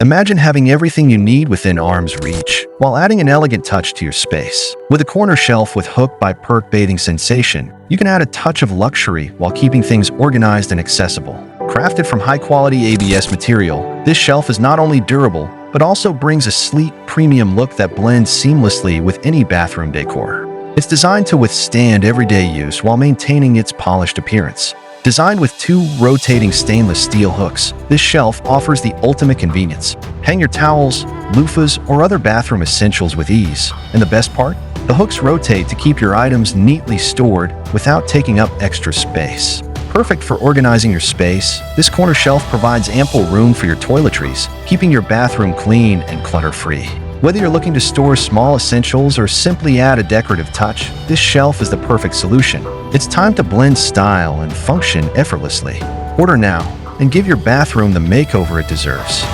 Imagine having everything you need within arm's reach, while adding an elegant touch to your space. With a corner shelf with Hook by Perk bathing sensation, you can add a touch of luxury while keeping things organized and accessible. Crafted from high-quality ABS material, this shelf is not only durable, but also brings a sleek, premium look that blends seamlessly with any bathroom decor. It's designed to withstand everyday use while maintaining its polished appearance. Designed with 2 rotating stainless steel hooks, this shelf offers the ultimate convenience. Hang your towels, loofahs, or other bathroom essentials with ease. And the best part? The hooks rotate to keep your items neatly stored without taking up extra space. Perfect for organizing your space, this corner shelf provides ample room for your toiletries, keeping your bathroom clean and clutter-free. Whether you're looking to store small essentials or simply add a decorative touch, this shelf is the perfect solution. It's time to blend style and function effortlessly. Order now and give your bathroom the makeover it deserves.